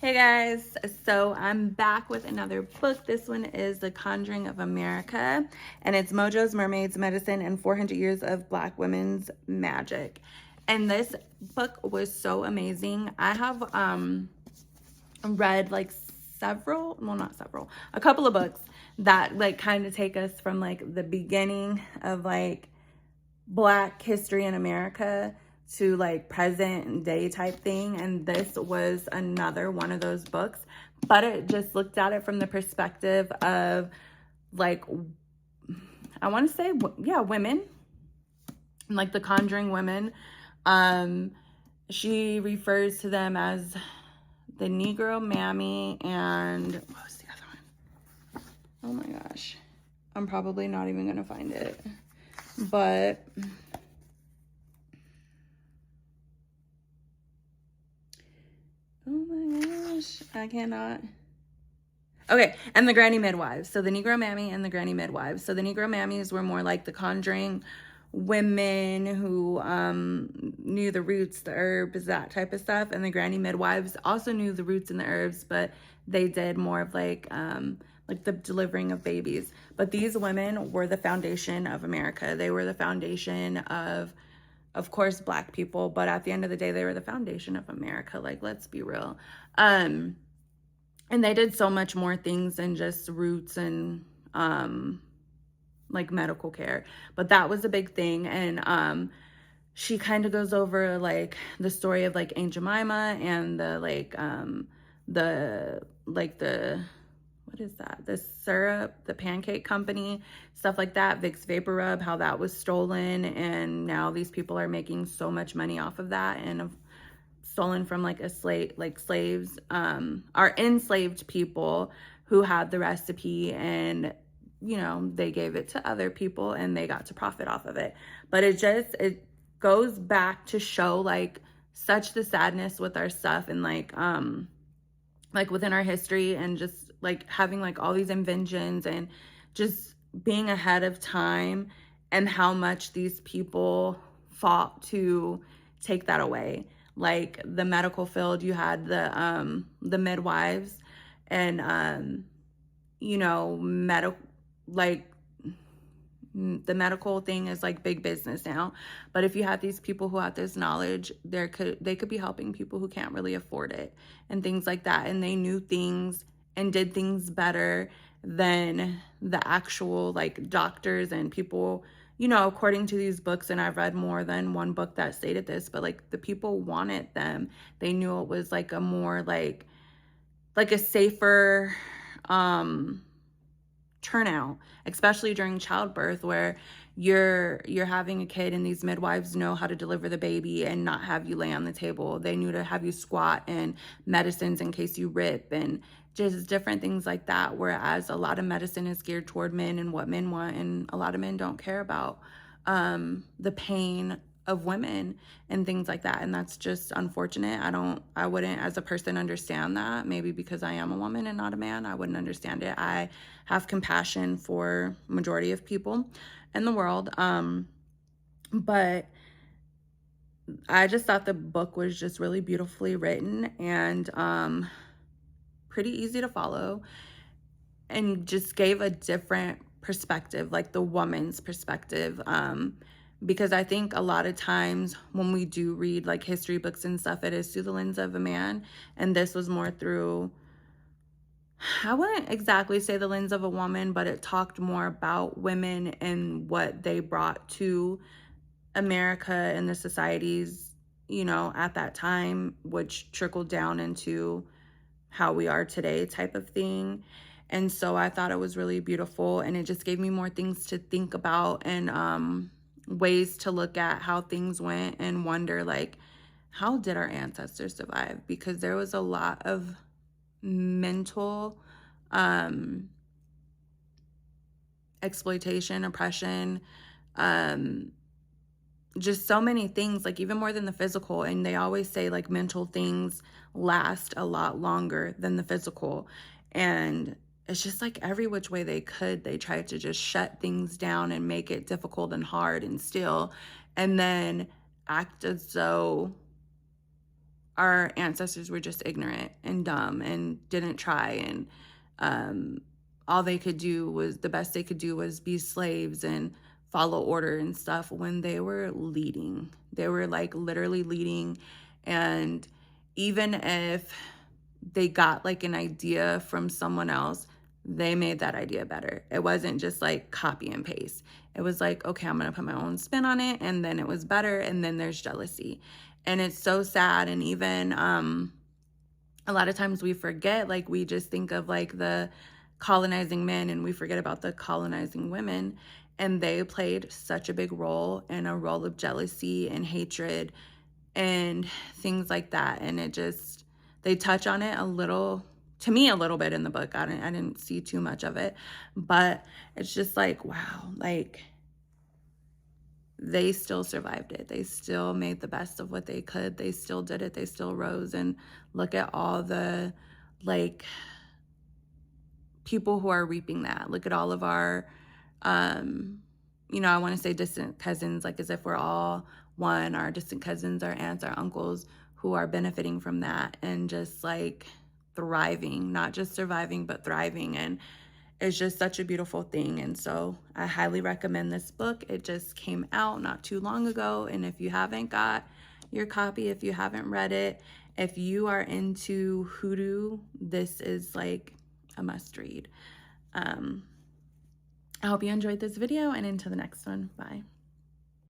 Hey guys, so I'm back with another book. This one is The Conjuring of America, and it's Mojos, Mermaids, Medicine, and 400 Years of Black Women's Magic. And this book was so amazing. I have read like a couple of books that like kind of take us from like the beginning of like Black history in America to like present day type thing, and this was another one of those books, but it just looked at it from the perspective of like, I want to say, yeah, women, like the Conjuring women. She refers to them as the Negro Mammy, and what was the other one? Oh my gosh, I'm probably not even gonna find it, but oh my gosh, I cannot. Okay, and the Granny Midwives. So the Negro Mammy and the Granny Midwives. So the Negro Mammies were more like the Conjuring women who knew the roots, the herbs, that type of stuff. And the Granny Midwives also knew the roots and the herbs, but they did more of like the delivering of babies. But these women were the foundation of America. They were the foundation of course, Black people, but at the end of the day, they were the foundation of America. Like, let's be real. And they did so much more things than just roots and like medical care. But that was a big thing. And she kind of goes over like the story of like Aunt Jemima and the what is that? The syrup, the pancake company, stuff like that, Vicks Vapor Rub, how that was stolen. And now these people are making so much money off of that and stolen from like slaves, are enslaved people who had the recipe, and you know, they gave it to other people and they got to profit off of it. But it goes back to show like such the sadness with our stuff, and like within our history, and just like having like all these inventions and just being ahead of time, and how much these people fought to take that away. Like the medical field, you had the midwives, and you know, like the medical thing is like big business now. But if you had these people who had this knowledge, they could be helping people who can't really afford it and things like that. And they knew things and did things better than the actual like doctors and people, you know, according to these books. And I've read more than one book that stated this, but like the people wanted them. They knew it was like a more like a safer turnout, especially during childbirth, where you're having a kid and these midwives know how to deliver the baby and not have you lay on the table. They knew to have you squat, and medicines in case you rip, and just different things like that. Whereas a lot of medicine is geared toward men and what men want, and a lot of men don't care about the pain of women and things like that. And that's just unfortunate. I wouldn't as a person understand that. Maybe because I am a woman and not a man, I wouldn't understand it. I have compassion for majority of people in the world. But I just thought the book was just really beautifully written, and pretty easy to follow, and just gave a different perspective, like the woman's perspective. Because I think a lot of times when we do read like history books and stuff, it is through the lens of a man. And this was more through, I wouldn't exactly say the lens of a woman, but it talked more about women and what they brought to America and the societies, you know, at that time, which trickled down into how we are today type of thing. And so I thought it was really beautiful, and it just gave me more things to think about, and ways to look at how things went, and wonder like, how did our ancestors survive? Because there was a lot of mental exploitation, oppression, just so many things, like even more than the physical. And they always say like mental things last a lot longer than the physical. And it's just like every which way they could, they tried to just shut things down and make it difficult and hard and still, and then act as though our ancestors were just ignorant and dumb and didn't try, and all they could do was, the best they could do was be slaves and follow order and stuff, when they were leading. They were like literally leading. And even if they got like an idea from someone else, they made that idea better. It wasn't just like copy and paste. It was like, okay, I'm gonna put my own spin on it, and then it was better. And then there's jealousy, and it's so sad. And even a lot of times we forget, like we just think of like the colonizing men, and we forget about the colonizing women, and they played such a big role, in a role of jealousy and hatred and things like that. And it just, they touch on it a little, to me, a little bit in the book. I didn't see too much of it, but it's just like, wow, like they still survived it. They still made the best of what they could. They still did it. They still rose. And look at all the like people who are reaping that. Look at all of our you know, I want to say distant cousins, like as if we're all one, our distant cousins, our aunts, our uncles, who are benefiting from that and just like thriving, not just surviving, but thriving. And it's just such a beautiful thing. And so I highly recommend this book. It just came out not too long ago. And if you haven't got your copy, if you haven't read it, if you are into hoodoo, this is like a must read. I hope you enjoyed this video, and until the next one, bye.